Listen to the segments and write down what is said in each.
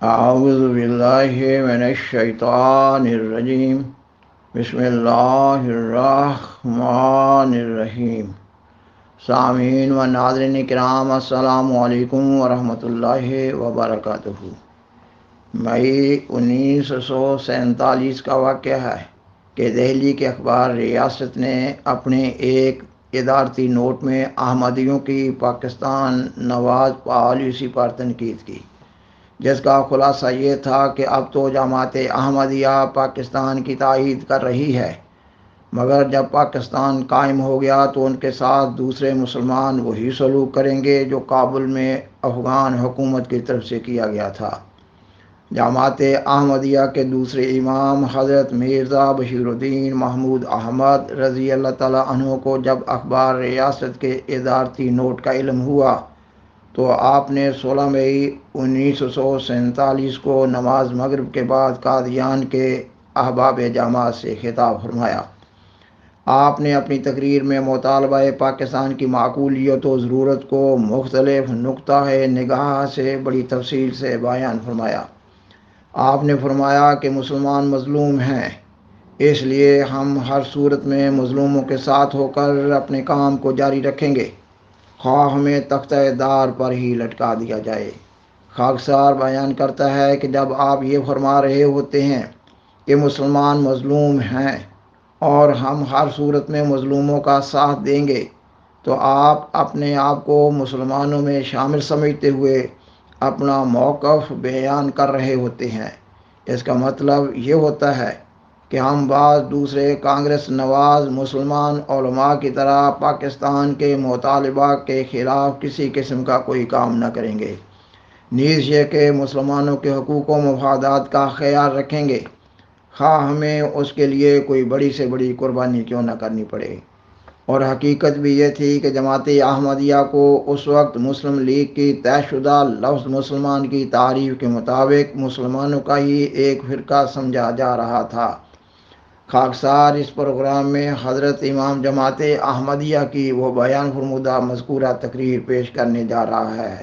اعوذ باللہ من الشیطان الرجیم بسم اللہ الرحمن الرحیم۔ سامعین و ناظرین کرام، السلام علیکم ورحمۃ اللہ وبرکاتہ۔ مئی 1947 کا واقعہ ہے کہ دہلی کے اخبار ریاست نے اپنے ایک ادارتی نوٹ میں احمدیوں کی پاکستان نواز پالیسی پر تنقید کی، جس کا خلاصہ یہ تھا کہ اب تو جماعت احمدیہ پاکستان کی تائید کر رہی ہے، مگر جب پاکستان قائم ہو گیا تو ان کے ساتھ دوسرے مسلمان وہی سلوک کریں گے جو کابل میں افغان حکومت کی طرف سے کیا گیا تھا۔ جماعت احمدیہ کے دوسرے امام حضرت مرزا بشیر الدین محمود احمد رضی اللہ تعالیٰ عنہ کو جب اخبار ریاست کے ادارتی نوٹ کا علم ہوا تو آپ نے 16 مئی 1947 کو نماز مغرب کے بعد قادیان کے احباب جماعت سے خطاب فرمایا۔ آپ نے اپنی تقریر میں مطالبہ پاکستان کی معقولیت و ضرورت کو مختلف نقطہ نگاہ سے بڑی تفصیل سے بیان فرمایا۔ آپ نے فرمایا کہ مسلمان مظلوم ہیں، اس لیے ہم ہر صورت میں مظلوموں کے ساتھ ہو کر اپنے کام کو جاری رکھیں گے، خواہ ہمیں تختہ دار پر ہی لٹکا دیا جائے۔ خاکسار بیان کرتا ہے کہ جب آپ یہ فرما رہے ہوتے ہیں کہ مسلمان مظلوم ہیں اور ہم ہر صورت میں مظلوموں کا ساتھ دیں گے، تو آپ اپنے آپ کو مسلمانوں میں شامل سمجھتے ہوئے اپنا موقف بیان کر رہے ہوتے ہیں۔ اس کا مطلب یہ ہوتا ہے کہ ہم بعض دوسرے کانگریس نواز مسلمان علماء کی طرح پاکستان کے مطالبہ کے خلاف کسی قسم کا کوئی کام نہ کریں گے، نیز یہ کہ مسلمانوں کے حقوق و مفادات کا خیال رکھیں گے، خواہ ہمیں اس کے لیے کوئی بڑی سے بڑی قربانی کیوں نہ کرنی پڑے۔ اور حقیقت بھی یہ تھی کہ جماعت احمدیہ کو اس وقت مسلم لیگ کی طے شدہ لفظ مسلمان کی تعریف کے مطابق مسلمانوں کا ہی ایک فرقہ سمجھا جا رہا تھا۔ خاکسار اس پروگرام میں حضرت امام جماعت احمدیہ کی وہ بیان فرمودہ مذکورہ تقریر پیش کرنے جا رہا ہے۔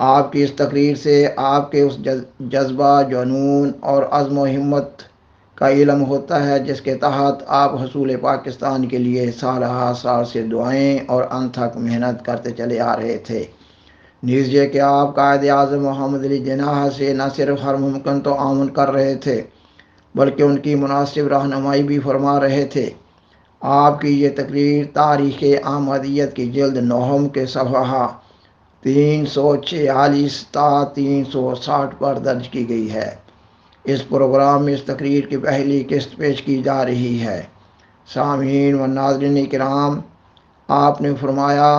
آپ کی اس تقریر سے آپ کے اس جذبہ، جنون اور عزم و ہمت کا علم ہوتا ہے جس کے تحت آپ حصول پاکستان کے لیے سالہ سال سے دعائیں اور انتھک محنت کرتے چلے آ رہے تھے، نیز یہ کہ آپ قائد اعظم محمد علی جناح سے نہ صرف ہر ممکن تعاون کر رہے تھے بلکہ ان کی مناسب رہنمائی بھی فرما رہے تھے۔ آپ کی یہ تقریر تاریخ احمدیت کی جلد نوم کے صفحہ 346 تا 360 پر درج کی گئی ہے۔ اس پروگرام میں اس تقریر کی پہلی قسط پیش کی جا رہی ہے۔ سامعین و ناظرین کرام، آپ نے فرمایا،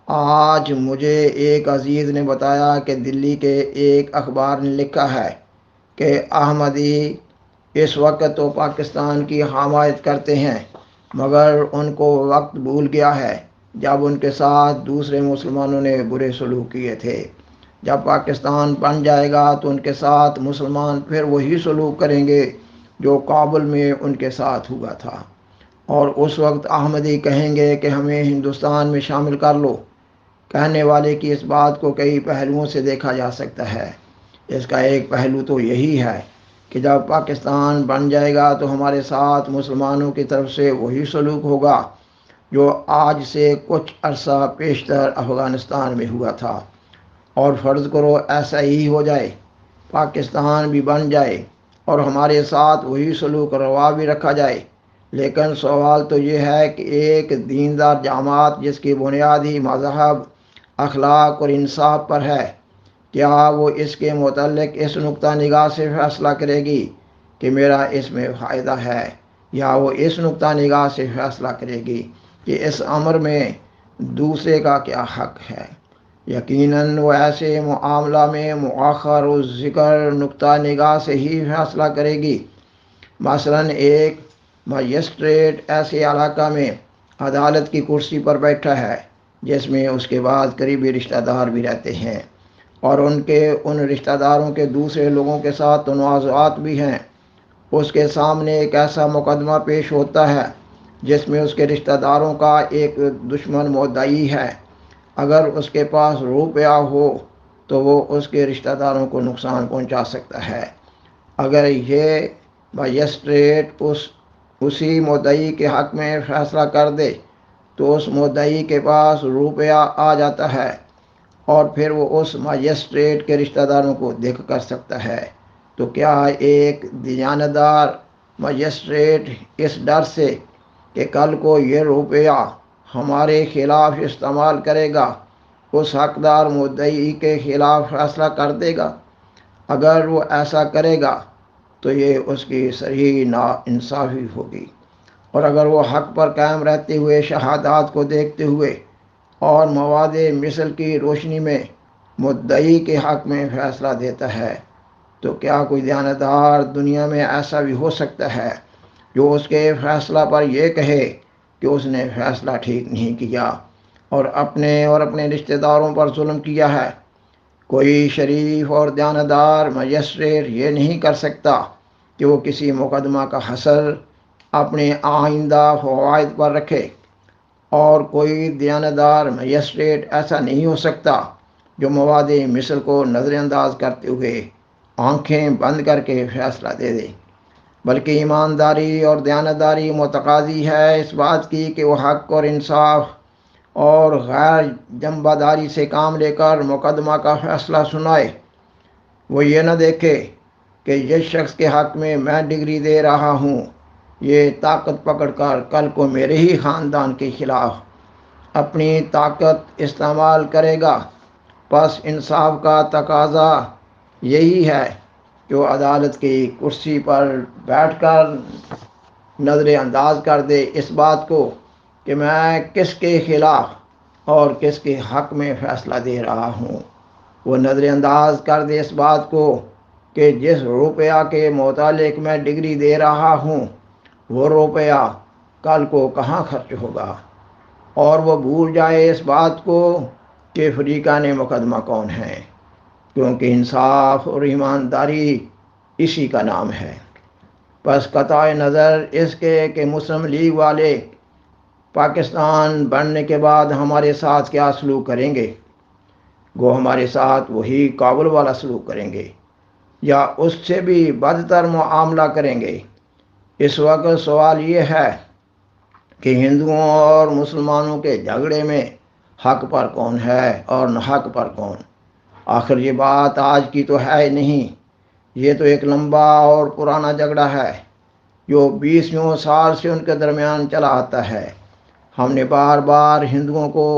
آج مجھے ایک عزیز نے بتایا کہ دلی کے ایک اخبار نے لکھا ہے کہ احمدی اس وقت تو پاکستان کی حمایت کرتے ہیں، مگر ان کو وقت بھول گیا ہے جب ان کے ساتھ دوسرے مسلمانوں نے برے سلوک کیے تھے۔ جب پاکستان بن جائے گا تو ان کے ساتھ مسلمان پھر وہی سلوک کریں گے جو کابل میں ان کے ساتھ ہوا تھا، اور اس وقت احمدی کہیں گے کہ ہمیں ہندوستان میں شامل کر لو۔ کہنے والے کی اس بات کو کئی پہلوؤں سے دیکھا جا سکتا ہے۔ اس کا ایک پہلو تو یہی ہے کہ جب پاکستان بن جائے گا تو ہمارے ساتھ مسلمانوں کی طرف سے وہی سلوک ہوگا جو آج سے کچھ عرصہ پیشتر افغانستان میں ہوا تھا، اور فرض کرو ایسا ہی ہو جائے، پاکستان بھی بن جائے اور ہمارے ساتھ وہی سلوک روا بھی رکھا جائے، لیکن سوال تو یہ ہے کہ ایک دیندار جماعت جس کی بنیادی مذہب، اخلاق اور انصاف پر ہے، کیا وہ اس کے متعلق اس نقطہ نگاہ سے فیصلہ کرے گی کہ میرا اس میں فائدہ ہے، یا وہ اس نقطہ نگاہ سے فیصلہ کرے گی کہ اس امر میں دوسرے کا کیا حق ہے؟ یقیناً وہ ایسے معاملہ میں مؤخر و ذکر نقطہ نگاہ سے ہی فیصلہ کرے گی۔ مثلاً ایک مجسٹریٹ ایسے علاقہ میں عدالت کی کرسی پر بیٹھا ہے جس میں اس کے بعد قریبی رشتہ دار بھی رہتے ہیں، اور ان رشتہ داروں کے دوسرے لوگوں کے ساتھ تنازعات بھی ہیں۔ اس کے سامنے ایک ایسا مقدمہ پیش ہوتا ہے جس میں اس کے رشتہ داروں کا ایک دشمن مدعی ہے۔ اگر اس کے پاس روپیہ ہو تو وہ اس کے رشتہ داروں کو نقصان پہنچا سکتا ہے۔ اگر یہ مجسٹریٹ اسی مدعی کے حق میں فیصلہ کر دے تو اس مدعی کے پاس روپیہ آ جاتا ہے اور پھر وہ اس مجسٹریٹ کے رشتہ داروں کو دیکھ کر سکتا ہے۔ تو کیا ایک دیانتدار مجسٹریٹ اس ڈر سے کہ کل کو یہ روپیہ ہمارے خلاف استعمال کرے گا اس حقدار مدعی کے خلاف فیصلہ کر دے گا؟ اگر وہ ایسا کرے گا تو یہ اس کی صریح ناانصافی ہوگی، اور اگر وہ حق پر قائم رہتے ہوئے شہادات کو دیکھتے ہوئے اور مواد مثل کی روشنی میں مدعی کے حق میں فیصلہ دیتا ہے تو کیا کوئی دیانتدار دنیا میں ایسا بھی ہو سکتا ہے جو اس کے فیصلہ پر یہ کہے کہ اس نے فیصلہ ٹھیک نہیں کیا اور اپنے رشتہ داروں پر ظلم کیا ہے؟ کوئی شریف اور دیانتدار مجسٹریٹ یہ نہیں کر سکتا کہ وہ کسی مقدمہ کا حصر اپنے آئندہ فوائد پر رکھے، اور کوئی دیانتدار مجسٹریٹ ایسا نہیں ہو سکتا جو مواد مثل کو نظر انداز کرتے ہوئے آنکھیں بند کر کے فیصلہ دے دے، بلکہ ایمانداری اور دیانتداری متقاضی ہے اس بات کی کہ وہ حق اور انصاف اور غیر جنبہ داری سے کام لے کر مقدمہ کا فیصلہ سنائے۔ وہ یہ نہ دیکھے کہ جس شخص کے حق میں ڈگری دے رہا ہوں یہ طاقت پکڑ کر کل کو میرے ہی خاندان کے خلاف اپنی طاقت استعمال کرے گا۔ پس انصاف کا تقاضا یہی ہے کہ وہ عدالت کی کرسی پر بیٹھ کر نظر انداز کر دے اس بات کو کہ میں کس کے خلاف اور کس کے حق میں فیصلہ دے رہا ہوں۔ وہ نظر انداز کر دے اس بات کو کہ جس روپیہ کے متعلق میں ڈگری دے رہا ہوں وہ روپیہ کل کو کہاں خرچ ہوگا، اور وہ بھول جائے اس بات کو کہ فریقان مقدمہ کون ہیں، کیونکہ انصاف اور ایمانداری اسی کا نام ہے۔ پس قطع نظر اس کے کہ مسلم لیگ والے پاکستان بننے کے بعد ہمارے ساتھ کیا سلوک کریں گے، وہ ہمارے ساتھ وہی کابل والا سلوک کریں گے یا اس سے بھی بدتر معاملہ کریں گے۔ اس وقت سوال یہ ہے کہ ہندوؤں اور مسلمانوں کے جھگڑے میں حق پر کون ہے اور ناحق پر کون؟ آخر یہ بات آج کی تو ہے نہیں، یہ تو ایک لمبا اور پرانا جھگڑا ہے جو 20 سال سے ان کے درمیان چلا آتا ہے۔ ہم نے بار بار ہندوؤں کو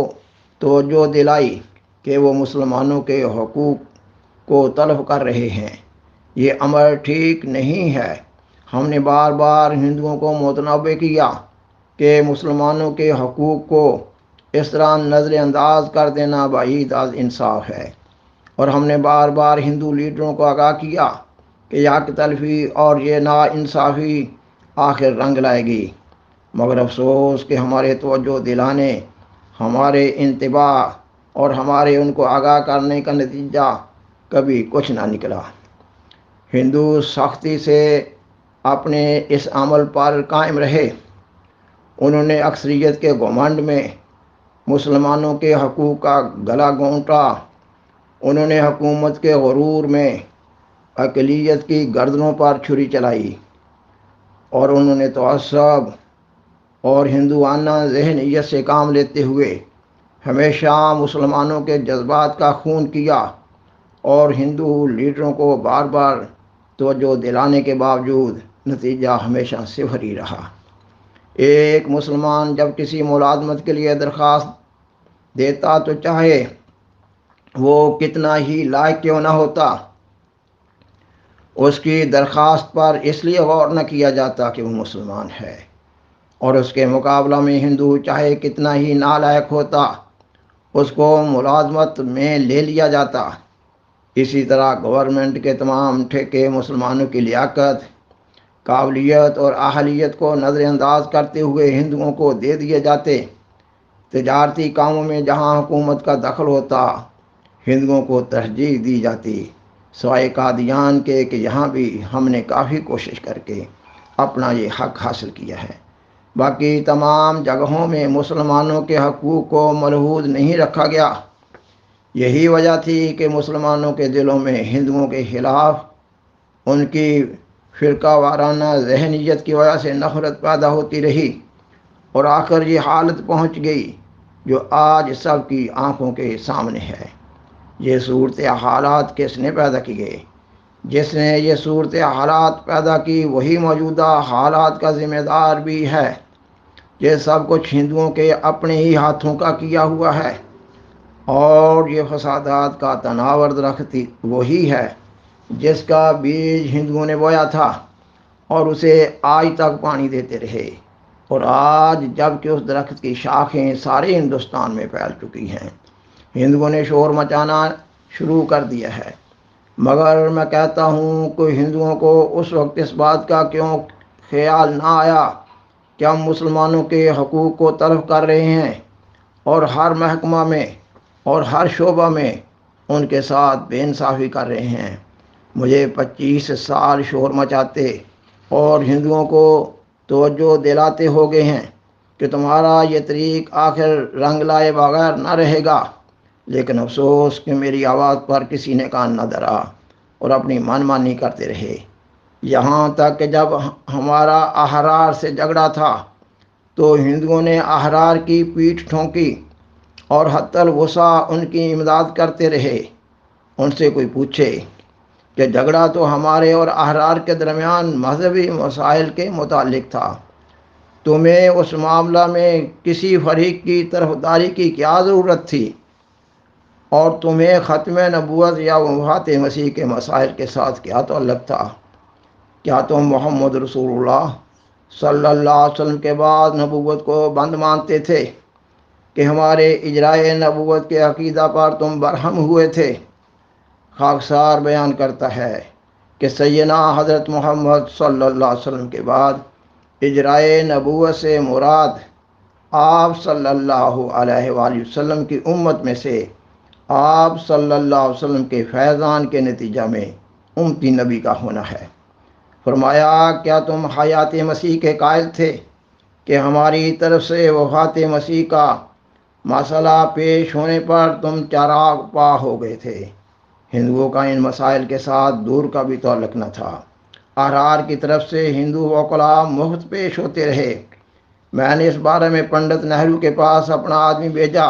توجہ دلائی کہ وہ مسلمانوں کے حقوق کو تلف کر رہے ہیں، یہ امر ٹھیک نہیں ہے۔ ہم نے بار بار ہندوؤں کو متنبہ کیا کہ مسلمانوں کے حقوق کو اس طرح نظر انداز کر دینا بعید از انصاف ہے، اور ہم نے بار بار ہندو لیڈروں کو آگاہ کیا کہ یہ حق تلفی اور یہ ناانصافی آخر رنگ لائے گی، مگر افسوس کہ ہمارے توجہ دلانے، ہمارے انتباہ اور ہمارے ان کو آگاہ کرنے کا نتیجہ کبھی کچھ نہ نکلا۔ ہندو سختی سے اپنے اس عمل پر قائم رہے۔ انہوں نے اکثریت کے گھمنڈ میں مسلمانوں کے حقوق کا گلا گھونٹا، انہوں نے حکومت کے غرور میں اقلیت کی گردنوں پر چھری چلائی، اور انہوں نے تعصب اور ہندوانہ ذہنیت سے کام لیتے ہوئے ہمیشہ مسلمانوں کے جذبات کا خون کیا، اور ہندو لیڈروں کو بار بار توجہ دلانے کے باوجود نتیجہ ہمیشہ صفر ہی رہا۔ ایک مسلمان جب کسی ملازمت کے لیے درخواست دیتا تو چاہے وہ کتنا ہی لائق کیوں نہ ہوتا، اس کی درخواست پر اس لیے غور نہ کیا جاتا کہ وہ مسلمان ہے، اور اس کے مقابلہ میں ہندو چاہے کتنا ہی نالائق ہوتا اس کو ملازمت میں لے لیا جاتا۔ اسی طرح گورنمنٹ کے تمام ٹھیکے مسلمانوں کی لیاقت، قابلیت اور اہلیت کو نظر انداز کرتے ہوئے ہندوؤں کو دے دیے جاتے۔ تجارتی کاموں میں جہاں حکومت کا دخل ہوتا ہندوؤں کو ترجیح دی جاتی، سوائے قادیان کے کہ یہاں بھی ہم نے کافی کوشش کر کے اپنا یہ حق حاصل کیا ہے۔ باقی تمام جگہوں میں مسلمانوں کے حقوق کو ملحوظ نہیں رکھا گیا۔ یہی وجہ تھی کہ مسلمانوں کے دلوں میں ہندوؤں کے خلاف ان کی فرقہ وارانہ ذہنیت کی وجہ سے نفرت پیدا ہوتی رہی، اور آخر یہ حالت پہنچ گئی جو آج سب کی آنکھوں کے سامنے ہے۔ یہ صورت حالات کس نے پیدا کی گئے؟ جس نے یہ صورت حالات پیدا کی وہی موجودہ حالات کا ذمہ دار بھی ہے۔ یہ سب کچھ ہندوؤں کے اپنے ہی ہاتھوں کا کیا ہوا ہے، اور یہ فسادات کا تناور درخت وہی ہے جس کا بیج ہندوؤں نے بویا تھا اور اسے آج تک پانی دیتے رہے، اور آج جب کہ اس درخت کی شاخیں سارے ہندوستان میں پھیل چکی ہیں، ہندوؤں نے شور مچانا شروع کر دیا ہے۔ مگر میں کہتا ہوں کہ ہندوؤں کو اس وقت اس بات کا کیوں خیال نہ آیا کہ ہم مسلمانوں کے حقوق کو تلف کر رہے ہیں، اور ہر محکمہ میں اور ہر شعبہ میں ان کے ساتھ بے انصافی کر رہے ہیں۔ مجھے 25 سال شور مچاتے اور ہندوؤں کو توجہ دلاتے ہو گئے ہیں کہ تمہارا یہ طریق آخر رنگ لائے بغیر نہ رہے گا، لیکن افسوس کہ میری آواز پر کسی نے کان نہ دھرا اور اپنی من مانی کرتے رہے۔ یہاں تک کہ جب ہمارا احرار سے جھگڑا تھا تو ہندوؤں نے احرار کی پیٹھ ٹھونکی اور حتی الوسع ان کی امداد کرتے رہے۔ ان سے کوئی پوچھے کہ جھگڑا تو ہمارے اور احرار کے درمیان مذہبی مسائل کے متعلق تھا، تمہیں اس معاملہ میں کسی فریق کی طرفداری کی کیا ضرورت تھی؟ اور تمہیں ختم نبوت یا وفات مسیح کے مسائل کے ساتھ کیا تعلق تھا؟ کیا تم محمد رسول اللہ صلی اللہ علیہ وسلم کے بعد نبوت کو بند مانتے تھے کہ ہمارے اجرائے نبوت کے عقیدہ پر تم برہم ہوئے تھے؟ خاکسار بیان کرتا ہے کہ سیدنا حضرت محمد صلی اللہ علیہ وسلم کے بعد اجرائے نبوت سے مراد آپ صلی اللہ علیہ وآلہ وسلم کی امت میں سے آپ صلی اللہ علیہ وسلم کے فیضان کے نتیجہ میں امتی نبی کا ہونا ہے۔ فرمایا، کیا تم حیات مسیح کے قائل تھے کہ ہماری طرف سے وفات مسیح کا مسئلہ پیش ہونے پر تم چراغ پا ہو گئے تھے؟ ہندوؤں کا ان مسائل کے ساتھ دور کا بھی تعلق نہ تھا۔ احرار کی طرف سے ہندو وکلاء مفت پیش ہوتے رہے۔ میں نے اس بارے میں پنڈت نہرو کے پاس اپنا آدمی بھیجا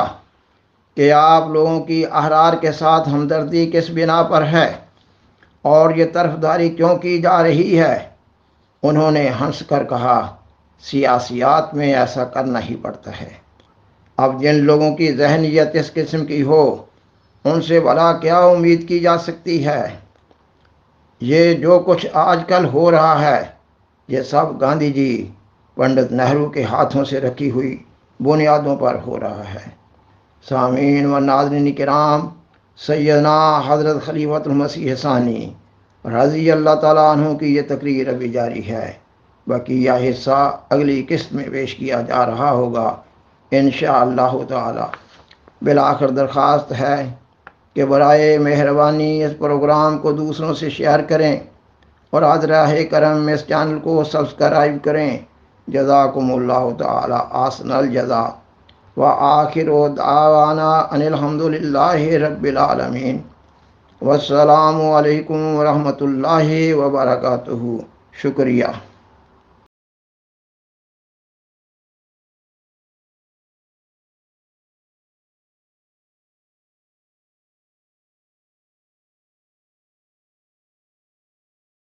کہ آپ لوگوں کی احرار کے ساتھ ہمدردی کس بنا پر ہے اور یہ طرفداری کیوں کی جا رہی ہے؟ انہوں نے ہنس کر کہا، سیاسیات میں ایسا کرنا ہی پڑتا ہے۔ اب جن لوگوں کی ذہنیت اس قسم کی ہو ان سے بھلا کیا امید کی جا سکتی ہے؟ یہ جو کچھ آج کل ہو رہا ہے یہ سب گاندھی جی پنڈت نہرو کے ہاتھوں سے رکھی ہوئی بنیادوں پر ہو رہا ہے۔ سامعین و ناظرین کرام، سیدنا حضرت خلیفۃ المسیح ثانی رضی اللہ تعالیٰ عنہ کی یہ تقریر ابھی جاری ہے، بقیہ حصہ اگلی قسط میں پیش کیا جا رہا ہوگا انشاءاللہ تعالی۔ بالآخر درخواست ہے کہ برائے مہربانی اس پروگرام کو دوسروں سے شیئر کریں اور حضرہ کرم اس چینل کو سبسکرائب کریں۔ جزاکم اللہ تعالی احسن الجزا، وآخر دعوانا ان الحمد للہ رب العالمین، والسلام علیکم ورحمۃ اللہ وبرکاتہ۔ شکریہ۔